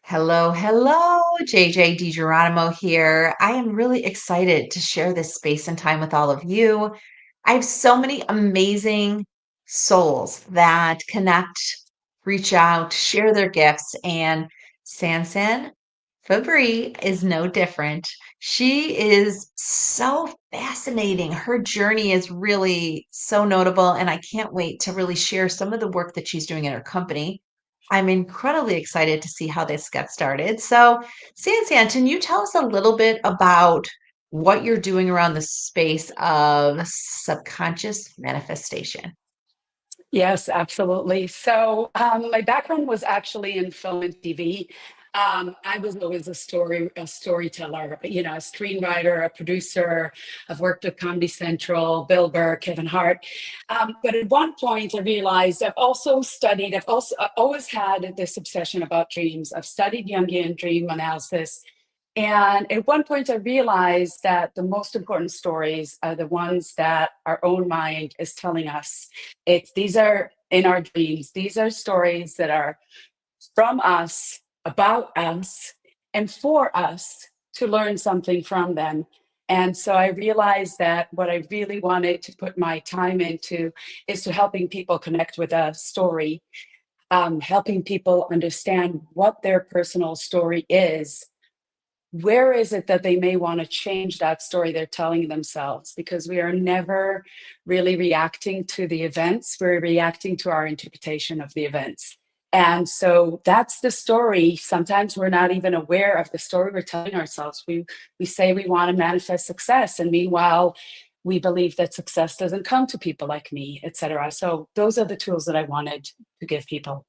Hello, hello, JJ DiGeronimo here. I am really excited to share this space and time with all of you. I have so many amazing souls that connect, reach out, share their gifts, and Sansan Fibri is no different. She is so fascinating. Her journey is really so notable, and I can't wait to really share some of the work that she's doing in her company. I'm incredibly excited to see how this gets started. So, Sansan, can you tell us a little bit about what you're doing around the space of subconscious manifestation? Yes, absolutely. My background was actually in film and TV. I was always a storyteller, a screenwriter, a producer. I've worked with Comedy Central, Bill Burr, Kevin Hart. But at one point, I realized I've always had this obsession about dreams. I've studied Jungian dream analysis, and at one point, I realized that the most important stories are the ones that our own mind is telling us. These are in our dreams. These are stories that are from us, about us, and for us to learn something from them. And so I realized that what I really wanted to put my time into is to helping people connect with a story, helping people understand what their personal story is. Where is it that they may want to change that story they're telling themselves? Because we are never really reacting to the events, we're reacting to our interpretation of the events. And so that's the story. Sometimes we're not even aware of the story we're telling ourselves. We say we want to manifest success, and meanwhile, we believe that success doesn't come to people like me, etc. So those are the tools that I wanted to give people.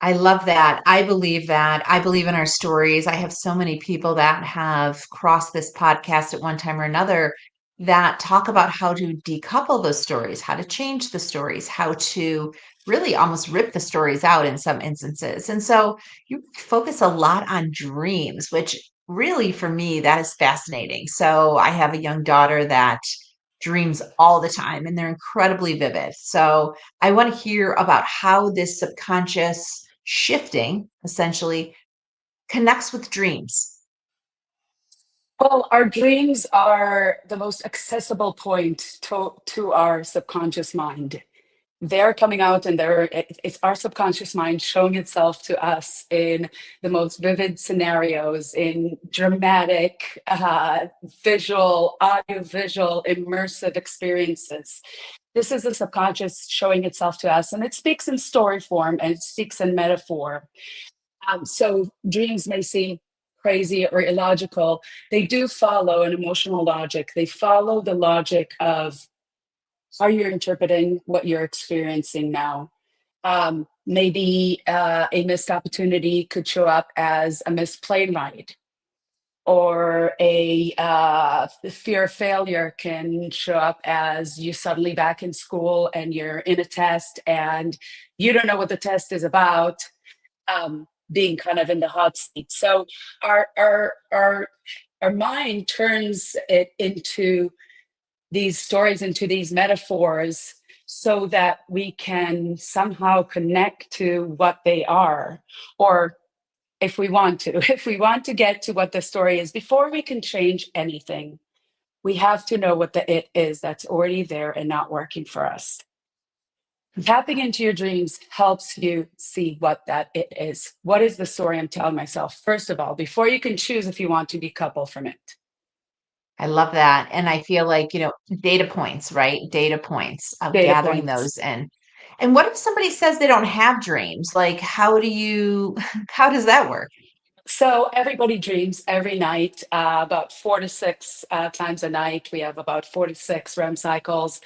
I love that. I believe that. I believe in our stories. I have so many people that have crossed this podcast at one time or another that talk about how to decouple those stories, how to change the stories, how to really almost rip the stories out in some instances. And so you focus a lot on dreams, which really for me, that is fascinating. So I have a young daughter that dreams all the time and they're incredibly vivid. So I want to hear about how this subconscious shifting essentially connects with dreams. Well, our dreams are the most accessible point to our subconscious mind. They're coming out, and it's our subconscious mind showing itself to us in the most vivid scenarios, in dramatic, visual, audio-visual, immersive experiences. This is the subconscious showing itself to us, and it speaks in story form and it speaks in metaphor. So dreams may seem crazy or illogical. They do follow an emotional logic. They follow the logic of how you're interpreting what you're experiencing now. Maybe a missed opportunity could show up as a missed plane ride, or the fear of failure can show up as you suddenly back in school and you're in a test and you don't know what the test is about, being kind of in the hot seat. So our our our our mind turns it into these stories, into these metaphors, so that we can somehow connect to what they are, or if we want to, if we want to get to what the story is, before we can change anything, we have to know what the it is that's already there and not working for us. Tapping into your dreams helps you see what that it is. What is the story I'm telling myself, first of all, before you can choose if you want to decouple from it? I love that. And I feel like, data points, right? Data points of Data gathering points. those in. And what if somebody says they don't have dreams? Like, how does that work? So everybody dreams every night, about 4 to 6 times a night. We have about 4 to 6 REM cycles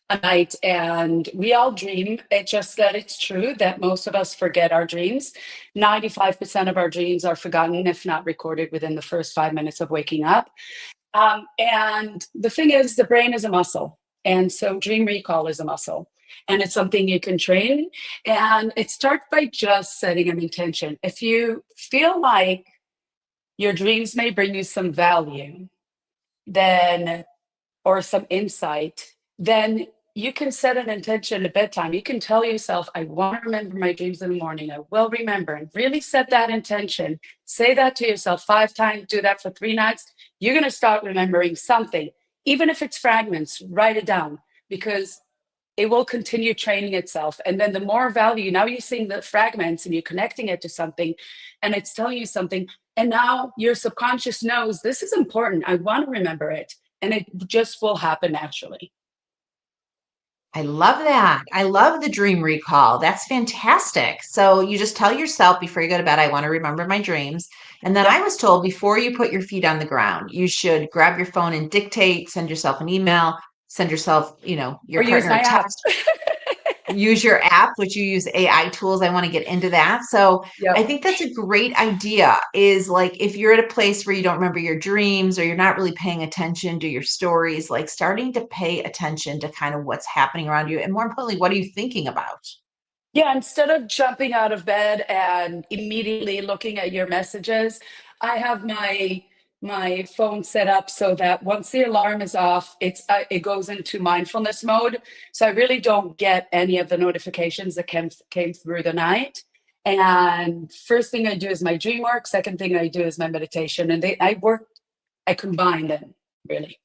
a night, and we all dream. It's just that it's true that most of us forget our dreams. 95% of our dreams are forgotten, if not recorded, within the first 5 minutes of waking up. And the thing is, the brain is a muscle. And so dream recall is a muscle. And it's something you can train. And it starts by just setting an intention. If you feel like your dreams may bring you some value, then, or some insight, then you can set an intention at bedtime. You can tell yourself, I want to remember my dreams in the morning. I will remember, and really set that intention. Say that to yourself 5 times, do that for 3 nights. You're going to start remembering something. Even if it's fragments, write it down because it will continue training itself. And then the more value, now you're seeing the fragments and you're connecting it to something and it's telling you something. And now your subconscious knows this is important. I want to remember it. And it just will happen naturally. I love that. I love the dream recall. That's fantastic. So you just tell yourself before you go to bed, I want to remember my dreams. And then I Yep. was told before you put your feet on the ground, you should grab your phone and dictate, send yourself an email, send yourself, your Or use partner a my app. text, use your app, which you use AI tools. I want to get into that. So I Yep. think that's a great idea is like if you're at a place where you don't remember your dreams or you're not really paying attention to your stories, like starting to pay attention to kind of what's happening around you. And more importantly, what are you thinking about? Yeah, instead of jumping out of bed and immediately looking at your messages, I have my phone set up so that once the alarm is off, it goes into mindfulness mode. So I really don't get any of the notifications that came through the night. And first thing I do is my dream work. Second thing I do is my meditation, and I combine them really.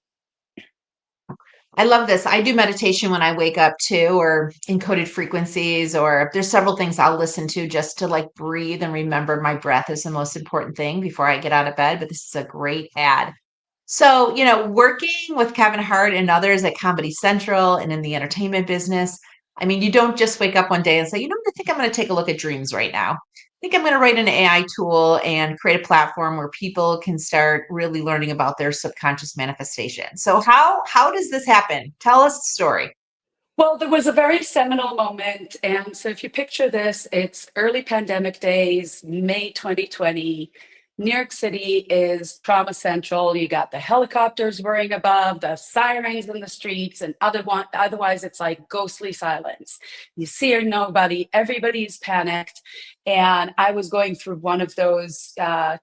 I love this. I do meditation when I wake up too, or encoded frequencies, or there's several things I'll listen to just to like breathe and remember my breath is the most important thing before I get out of bed. But this is a great ad. So, working with Kevin Hart and others at Comedy Central and in the entertainment business, I mean, you don't just wake up one day and say, I think I'm going to take a look at dreams right now. I think I'm going to write an AI tool and create a platform where people can start really learning about their subconscious manifestation. So, how does this happen? Tell us the story. Well, there was a very seminal moment. And so if you picture this, it's early pandemic days, May 2020. New York City is trauma central. You got the helicopters whirring above, the sirens in the streets, and otherwise it's like ghostly silence. You see or nobody, everybody's panicked. And I was going through one of those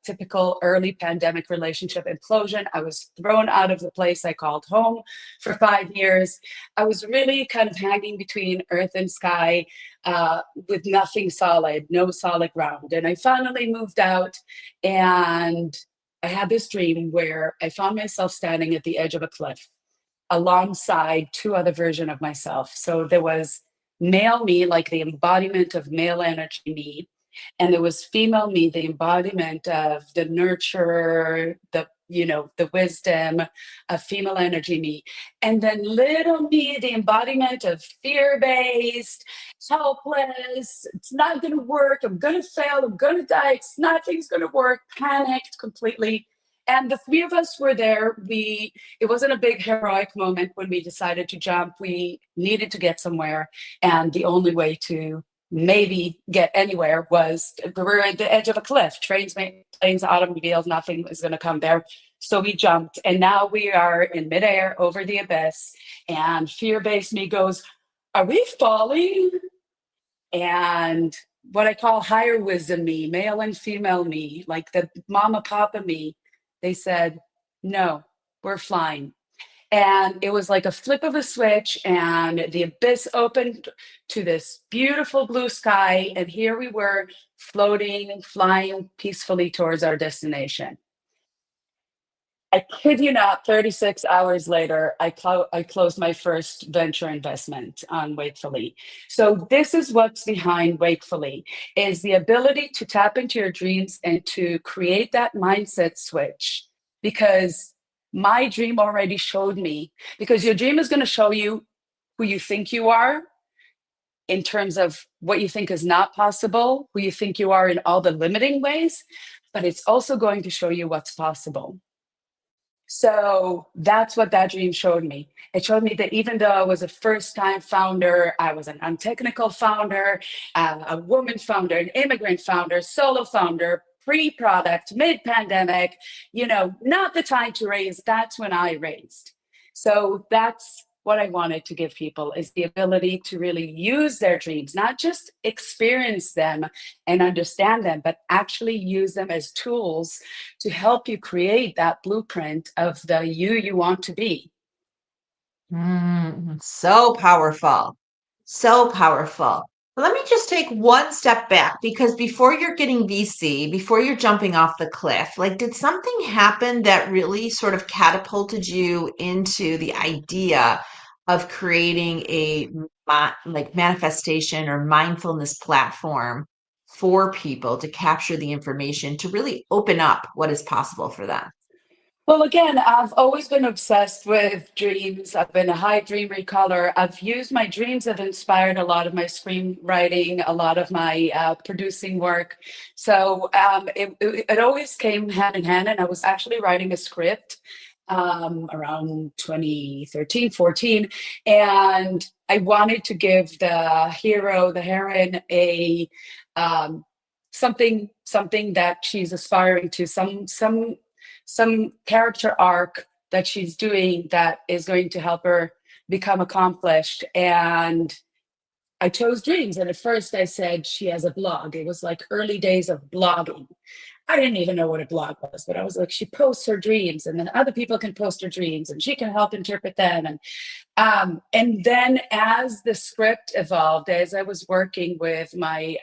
typical early pandemic relationship implosion. I was thrown out of the place I called home for 5 years. I was really kind of hanging between earth and sky with nothing solid, no solid ground. And I finally moved out and I had this dream where I found myself standing at the edge of a cliff alongside two other versions of myself. So there was male me, like the embodiment of male energy me, and there was female me, the embodiment of the nurturer, the wisdom of female energy me, and then little me, the embodiment of fear-based, helpless, it's not going to work, I'm going to fail, I'm going to die, nothing's going to work, panicked completely. And the three of us were there. It wasn't a big heroic moment when we decided to jump. We needed to get somewhere, and the only way to maybe get anywhere was we were at the edge of a cliff. Trains, planes, automobiles, nothing was going to come there. So we jumped, and now we are in midair over the abyss. And fear-based me goes, "Are we falling?" And what I call higher wisdom me, male and female me, like the mama papa me, they said, "No, we're flying." And it was like a flip of a switch, and the abyss opened to this beautiful blue sky. And here we were floating, flying peacefully towards our destination. I kid you not, 36 hours later, I closed my first venture investment on Wakefully. So this is what's behind Wakefully, is the ability to tap into your dreams and to create that mindset switch. Because my dream already showed me, because your dream is going to show you who you think you are in terms of what you think is not possible, who you think you are in all the limiting ways, but it's also going to show you what's possible. So that's what that dream showed me. It showed me that even though I was a first time founder, I was an untechnical founder, a woman founder, an immigrant founder, solo founder, pre product, mid pandemic, not the time to raise. That's when I raised. So that's what I wanted to give people is the ability to really use their dreams, not just experience them and understand them, but actually use them as tools to help you create that blueprint of the you want to be. So powerful. So powerful. Let me just take one step back because before you're getting VC, before you're jumping off the cliff, like, did something happen that really sort of catapulted you into the idea of creating a like manifestation or mindfulness platform for people to capture the information to really open up what is possible for them? Well, again, I've always been obsessed with dreams. I've been a high dream recaller. I've used my dreams have inspired a lot of my screenwriting, a lot of my producing work. So it always came hand in hand. And I was actually writing a script around 2013, 14. And I wanted to give the hero, the heroine, a um, something that she's aspiring to, some character arc that she's doing that is going to help her become accomplished. And I chose dreams. And at first I said she has a blog. It was like early days of blogging. I didn't even know what a blog was, but I was like, she posts her dreams, and then other people can post her dreams, and she can help interpret them. And then as the script evolved, as I was working with my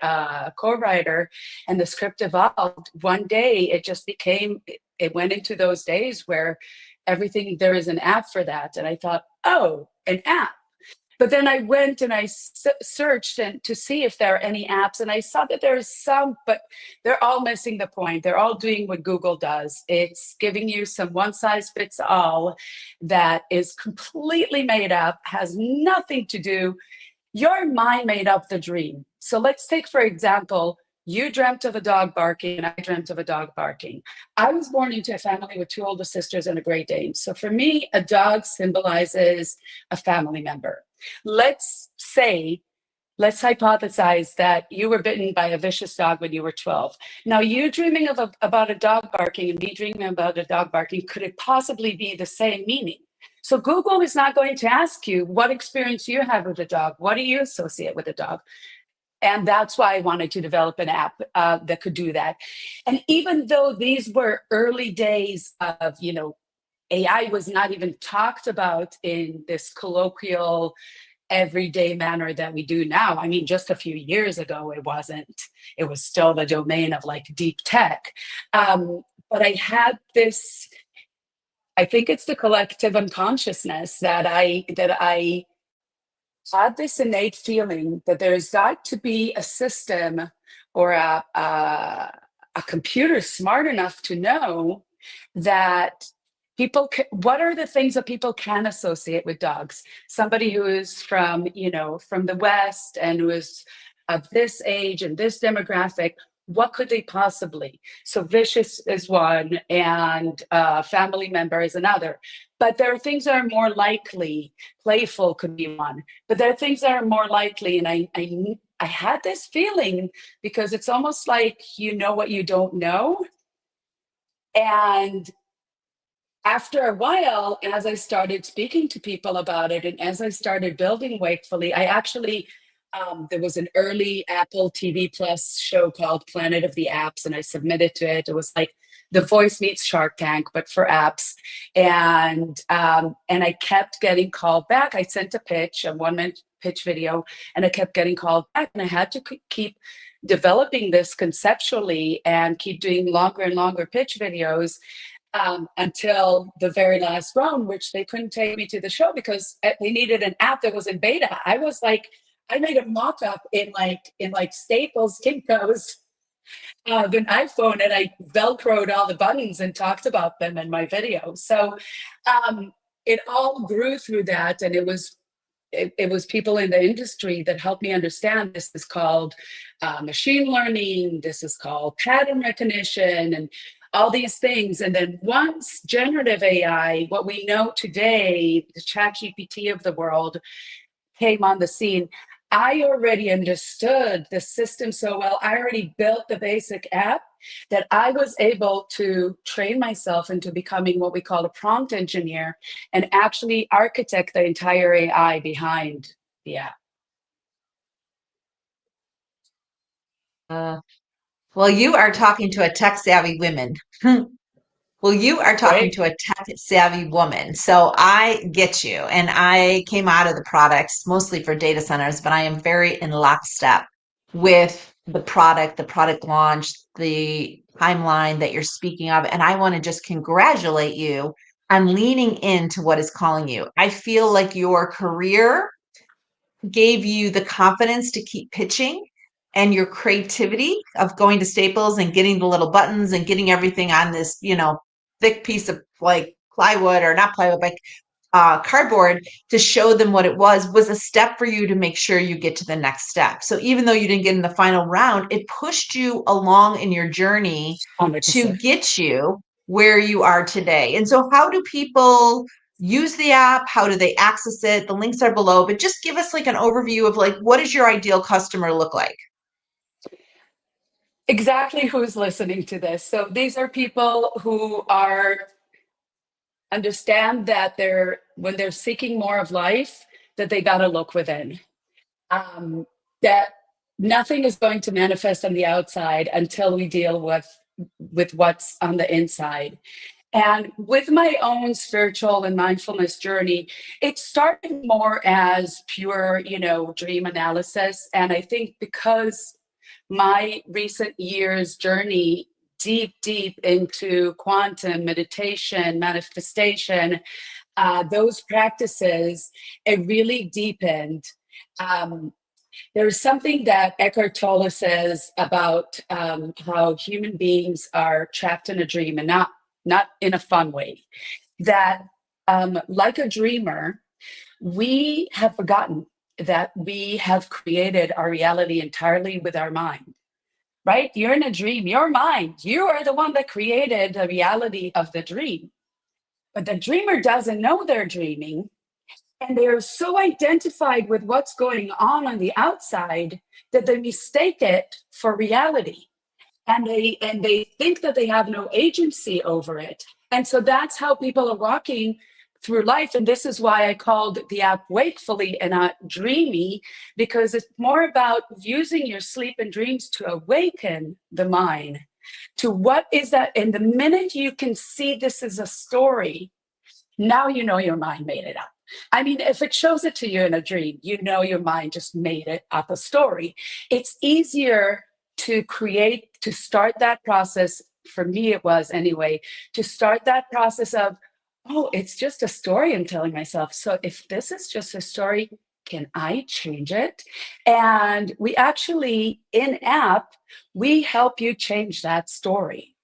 co-writer, and the script evolved, one day it just became, it went into those days where everything, there is an app for that. And I thought, oh, an app. But then I went and I searched and to see if there are any apps, and I saw that there is some, but they're all missing the point. They're all doing what Google does. It's giving you some one size fits all that is completely made up, has nothing to do. Your mind made up the dream. So let's take, for example, you dreamt of a dog barking, and I dreamt of a dog barking. I was born into a family with two older sisters and a Great Dane. So for me, a dog symbolizes a family member. Let's say, let's hypothesize that you were bitten by a vicious dog when you were 12. Now, you dreaming of about a dog barking and me dreaming about a dog barking, could it possibly be the same meaning? So Google is not going to ask you what experience you have with a dog. What do you associate with a dog? And that's why I wanted to develop an app that could do that. And even though these were early days of, AI was not even talked about in this colloquial, everyday manner that we do now. I mean, just a few years ago, it wasn't. It was still the domain of like deep tech. But I had this. I think it's the collective unconsciousness that I had this innate feeling that there's got to be a system or a computer smart enough to know that what are the things that people can associate with dogs. Somebody who is from, from the West and who is of this age and this demographic, what could they possibly? So vicious is one, and family member is another. But there are things that are more likely. Playful could be one, but there are things that are more likely. And I had this feeling, because it's almost like you know what you don't know. And after a while, as I started speaking to people about it, and as I started building Wakefully, I actually, there was an early Apple TV Plus show called Planet of the Apps, and I submitted to it. It was like The Voice meets Shark Tank, but for apps. And I kept getting called back. I sent a pitch, a 1 minute pitch video, and I kept getting called back. And I had to keep developing this conceptually and keep doing longer and longer pitch videos until the very last round, which they couldn't take me to the show because they needed an app that was in beta. I was like, I made a mock-up in like Staples, Kinko's, an iPhone, and I velcroed all the buttons and talked about them in my video. So it all grew through that, and it was people in the industry that helped me understand this is called machine learning, this is called pattern recognition, and all these things. And then once generative AI, what we know today, the chat GPT of the world, came on the scene, I already understood the system so well. I already built the basic app that I was able to train myself into becoming what we call a prompt engineer and actually architect the entire AI behind the app. Uh, well, you are talking to a tech savvy woman. Well, you are talking right? to a tech savvy woman, so I get you. And I came out of the products mostly for data centers, but I am very in lockstep with the product launch, the timeline that you're speaking of. And I want to just congratulate you on leaning into what is calling you. I feel like your career gave you the confidence to keep pitching and your creativity of going to Staples and getting the little buttons and getting everything on this, thick piece of like plywood or not plywood, but cardboard to show them what it was a step for you to make sure you get to the next step. So even though you didn't get in the final round, it pushed you along in your journey to 100%. get you where you are today. And so, how do people use the app? How do they access it? The links are below, but just give us like an overview of like what does your ideal customer look like? Exactly who's listening to this. So these are people who are understand that they're when they're seeking more of life, that they got to look within. That nothing is going to manifest on the outside until we deal with what's on the inside. And with my own spiritual and mindfulness journey, it started more as pure, dream analysis. And I think because my recent years journey deep into quantum meditation, manifestation, those practices, it really deepened. Um, there's something that Eckhart Tolle says about how human beings are trapped in a dream, and not in a fun way. That, like a dreamer, we have forgotten that we have created our reality entirely with our mind. Right? You're in a dream. Your mind. You are the one that created the reality of the dream. But the dreamer doesn't know they're dreaming, and they are so identified with what's going on the outside that they mistake it for reality, and they think that they have no agency over it. And so that's how people are walking through life. And this is why I called the app Wakefully and not Dreamy, because it's more about using your sleep and dreams to awaken the mind to what is that. And the minute you can see this as a story, now you know your mind made it up. I mean, if it shows it to you in a dream, you know your mind just made it up a story. It's easier to create, to start that process. For me, it was anyway, to start that process of, oh, it's just a story I'm telling myself. So if this is just a story, can I change it? And we actually, in app, we help you change that story.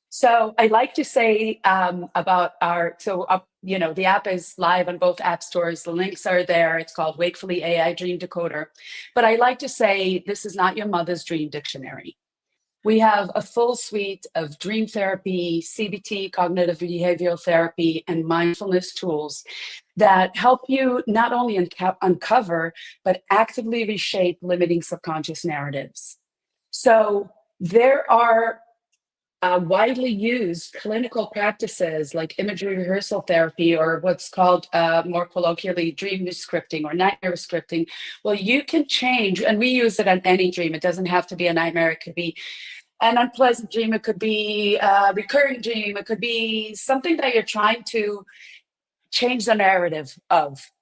So I like to say about the app is live on both app stores. The links are there. It's called Wakefully AI Dream Decoder. But I like to say this is not your mother's dream dictionary. We have a full suite of dream therapy, CBT, cognitive behavioral therapy, and mindfulness tools that help you not only uncover, but actively reshape limiting subconscious narratives. So there are widely used clinical practices like imagery rehearsal therapy, or what's called more colloquially dream rescripting or nightmare scripting. Well, you can change, and we use it on any dream. It doesn't have to be a nightmare. It could be an unpleasant dream. It could be a recurring dream. It could be something that you're trying to change the narrative of.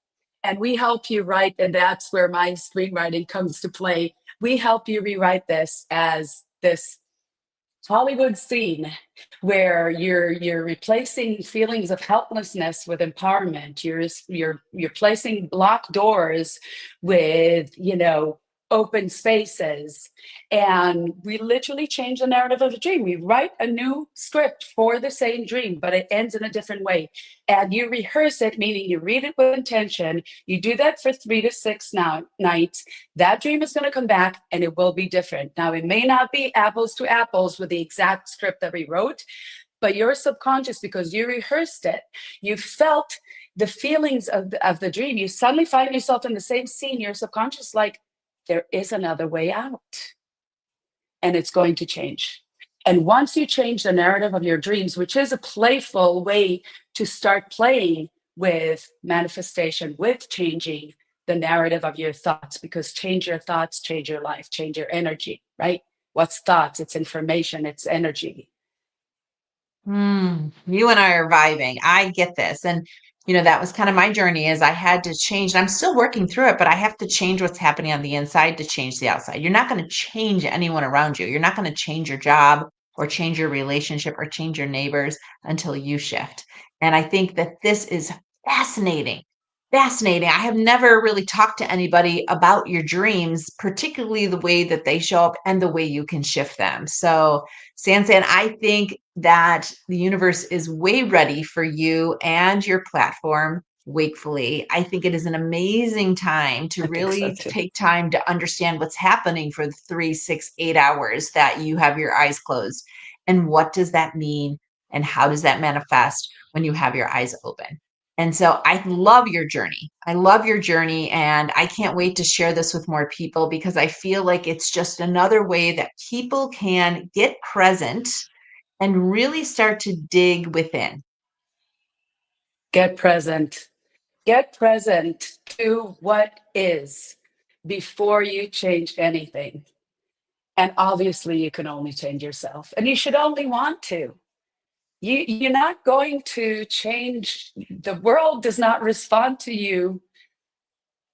And we help you write, and that's where my screenwriting comes to play. We help you rewrite this as this Hollywood scene where you're replacing feelings of helplessness with empowerment. You're placing blocked doors with open spaces, and we literally change the narrative of the dream. We write a new script for the same dream, but it ends in a different way. And you rehearse it, meaning you read it with intention. You do that for 3 to 6 nights. That dream is going to come back and it will be different. Now, it may not be apples to apples with the exact script that we wrote, but your subconscious, because you rehearsed it, you felt the feelings of the dream, you suddenly find yourself in the same scene. Your subconscious, like, there is another way out, and it's going to change. And once you change the narrative of your dreams, which is a playful way to start playing with manifestation, with changing the narrative of your thoughts, because change your thoughts, change your life, change your energy, right? What's thoughts? It's information, it's energy. You and I are vibing. I get this. And, that was kind of my journey is I had to change. And I'm still working through it, but I have to change what's happening on the inside to change the outside. You're not going to change anyone around you. You're not going to change your job or change your relationship or change your neighbors until you shift. And I think that this is fascinating. Fascinating. I have never really talked to anybody about your dreams, particularly the way that they show up and the way you can shift them. So, Sansan, I think that the universe is way ready for you and your platform, Wakefully. I think it is an amazing time to I think so really too. take time to understand what's happening for the 3, 6, 8 hours that you have your eyes closed. And what does that mean? And how does that manifest when you have your eyes open? And so I love your journey. I love your journey. And I can't wait to share this with more people because I feel like it's just another way that people can get present and really start to dig within. Get present. Get present to what is before you change anything. And obviously, you can only change yourself, and you should only want to. You're not going to change. The world does not respond to you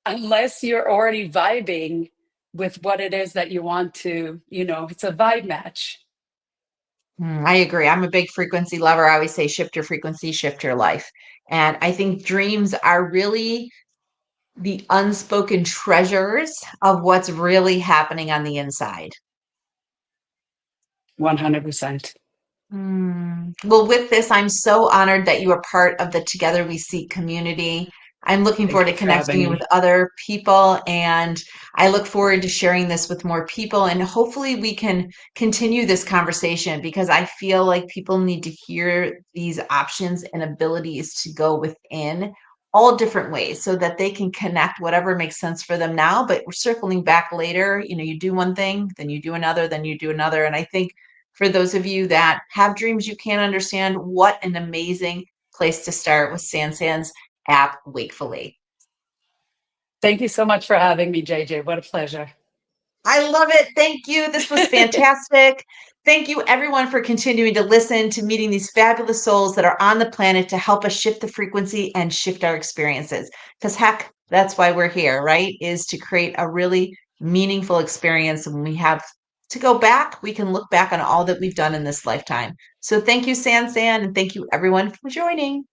unless you're already vibing with what it is that you want to, it's a vibe match. I agree. I'm a big frequency lover. I always say shift your frequency, shift your life. And I think dreams are really the unspoken treasures of what's really happening on the inside. 100%. Well, with this, I'm so honored that you are part of the Together We Seek community. I'm looking Thank forward you to for connecting having you with me. other people, and I look forward to sharing this with more people. And hopefully, we can continue this conversation because I feel like people need to hear these options and abilities to go within all different ways so that they can connect whatever makes sense for them now. But we're circling back later. You do one thing, then you do another, then you do another. And I think for those of you that have dreams you can't understand, what an amazing place to start with Sansan's app, Wakefully. Thank you so much for having me, JJ. What a pleasure. I love it. Thank you. This was fantastic. Thank you, everyone, for continuing to listen to meeting these fabulous souls that are on the planet to help us shift the frequency and shift our experiences. Because, heck, that's why we're here, right? Is to create a really meaningful experience. And when we have to go back, we can look back on all that we've done in this lifetime. So, thank you, Sansan, and thank you, everyone, for joining.